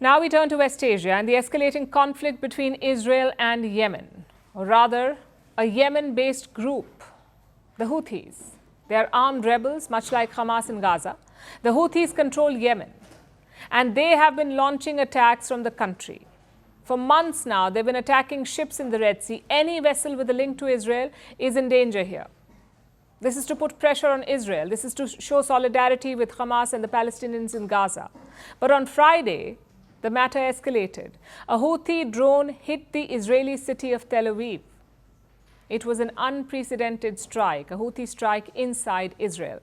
Now we turn to West Asia and the escalating conflict between Israel and Yemen, or rather, a Yemen-based group, the Houthis. They are armed rebels, much like Hamas in Gaza. The Houthis control Yemen, and they have been launching attacks from the country. For months now, they've been attacking ships in the Red Sea. Any vessel with a link to Israel is in danger here. This is to put pressure on Israel. This is to show solidarity with Hamas and the Palestinians in Gaza. But on Friday, the matter escalated. A Houthi drone hit the Israeli city of Tel Aviv. It was an unprecedented strike, a Houthi strike inside Israel.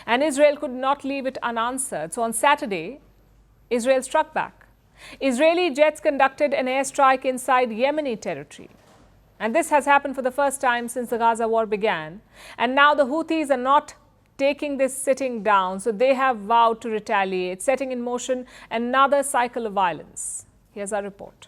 And Israel could not leave it unanswered. So on Saturday, Israel struck back. Israeli jets conducted an airstrike inside Yemeni territory. And this has happened for the first time since the Gaza war began. And now the Houthis are not taking this sitting down, so they have vowed to retaliate, setting in motion another cycle of violence. Here's our report.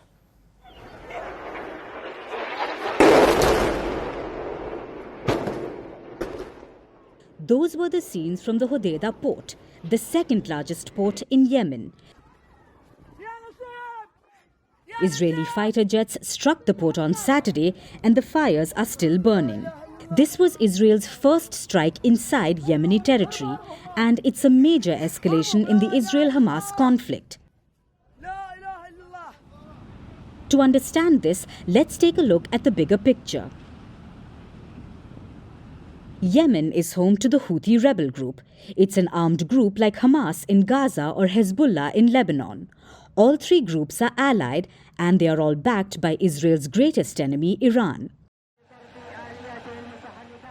Those were the scenes from the Hodeidah port, the second largest port in Yemen. Israeli fighter jets struck the port on Saturday and the fires are still burning. This was Israel's first strike inside Yemeni territory, and it's a major escalation in the Israel-Hamas conflict. To understand this, let's take a look at the bigger picture. Yemen is home to the Houthi rebel group. It's an armed group like Hamas in Gaza or Hezbollah in Lebanon. All three groups are allied, and they are all backed by Israel's greatest enemy, Iran.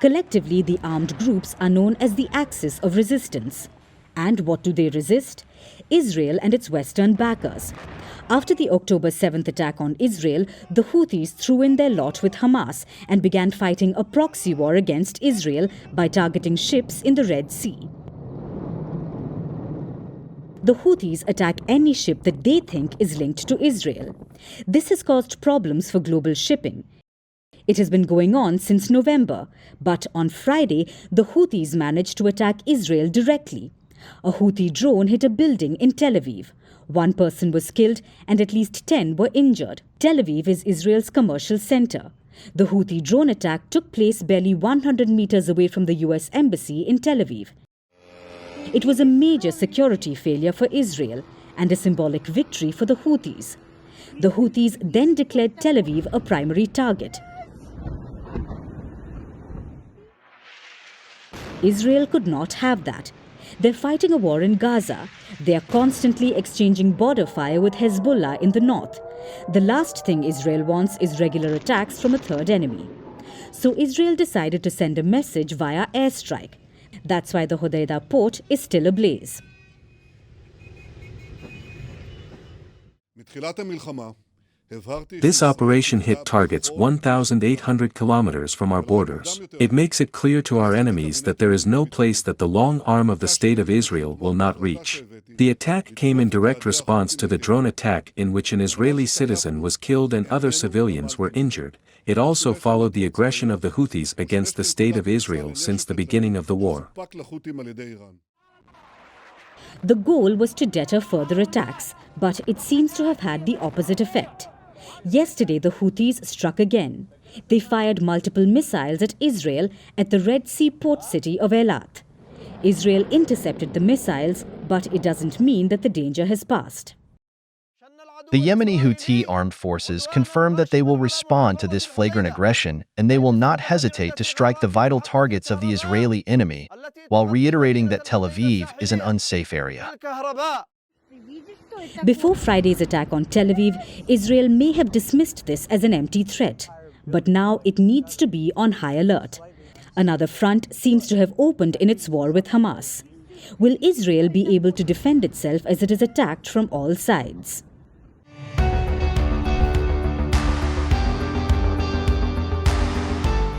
Collectively, the armed groups are known as the Axis of Resistance. And what do they resist? Israel and its Western backers. After the October 7th attack on Israel, the Houthis threw in their lot with Hamas and began fighting a proxy war against Israel by targeting ships in the Red Sea. The Houthis attack any ship that they think is linked to Israel. This has caused problems for global shipping. It has been going on since November, but on Friday, the Houthis managed to attack Israel directly. A Houthi drone hit a building in Tel Aviv. One person was killed and at least 10 were injured. Tel Aviv is Israel's commercial center. The Houthi drone attack took place barely 100 meters away from the US Embassy in Tel Aviv. It was a major security failure for Israel and a symbolic victory for the Houthis. The Houthis then declared Tel Aviv a primary target. Israel could not have that. They're fighting a war in Gaza. They are constantly exchanging border fire with Hezbollah in the north. The last thing Israel wants is regular attacks from a third enemy. So Israel decided to send a message via airstrike. That's why the Hodeidah port is still ablaze. This operation hit targets 1,800 kilometers from our borders. It makes it clear to our enemies that there is no place that the long arm of the State of Israel will not reach. The attack came in direct response to the drone attack in which an Israeli citizen was killed and other civilians were injured. It also followed the aggression of the Houthis against the State of Israel since the beginning of the war. The goal was to deter further attacks, but it seems to have had the opposite effect. Yesterday, the Houthis struck again. They fired multiple missiles at Israel at the Red Sea port city of Eilat. Israel intercepted the missiles, but it doesn't mean that the danger has passed. The Yemeni Houthi armed forces confirmed that they will respond to this flagrant aggression and they will not hesitate to strike the vital targets of the Israeli enemy, while reiterating that Tel Aviv is an unsafe area. Before Friday's attack on Tel Aviv, Israel may have dismissed this as an empty threat. But now it needs to be on high alert. Another front seems to have opened in its war with Hamas. Will Israel be able to defend itself as it is attacked from all sides?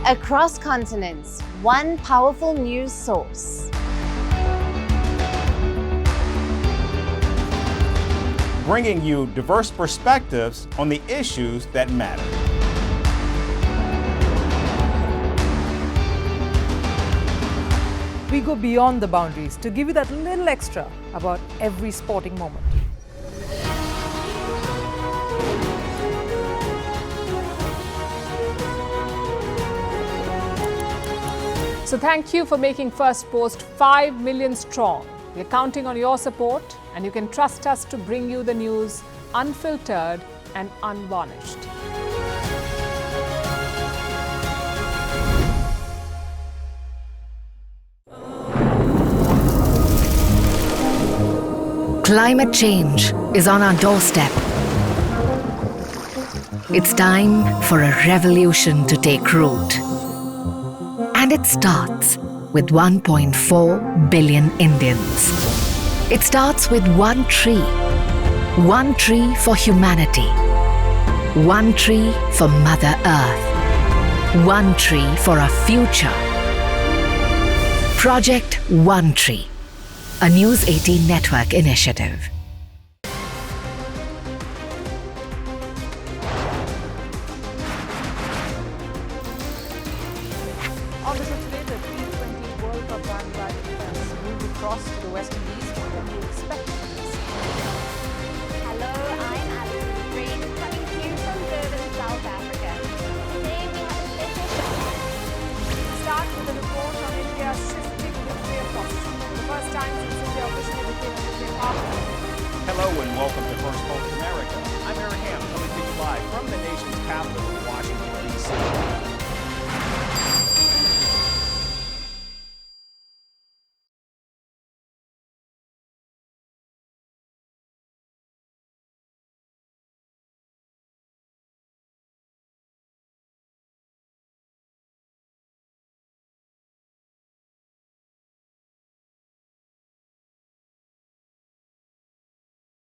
Across continents, one powerful news source. Bringing you diverse perspectives on the issues that matter. We go beyond the boundaries to give you that little extra about every sporting moment. So thank you for making First Post 5 million strong. We're counting on your support, and you can trust us to bring you the news unfiltered and unvarnished. Climate change is on our doorstep. It's time for a revolution to take root. And it starts with 1.4 billion Indians. It starts with one tree for humanity, one tree for Mother Earth, one tree for our future. Project One Tree, a News 18 network initiative. On the show today, the T20 World Cup bandwagon has moved across to the West Indies. What can we expect from this? Hello, I'm Alison Green, coming to you from Durban, South Africa. Today we have a special show. We start with a report on India's shifting nuclear posture. The first time since India officially became a nuclear power. Hello and welcome to First Post America. I'm Aaron Ham, coming to you live from the nation's capital, Washington, D.C.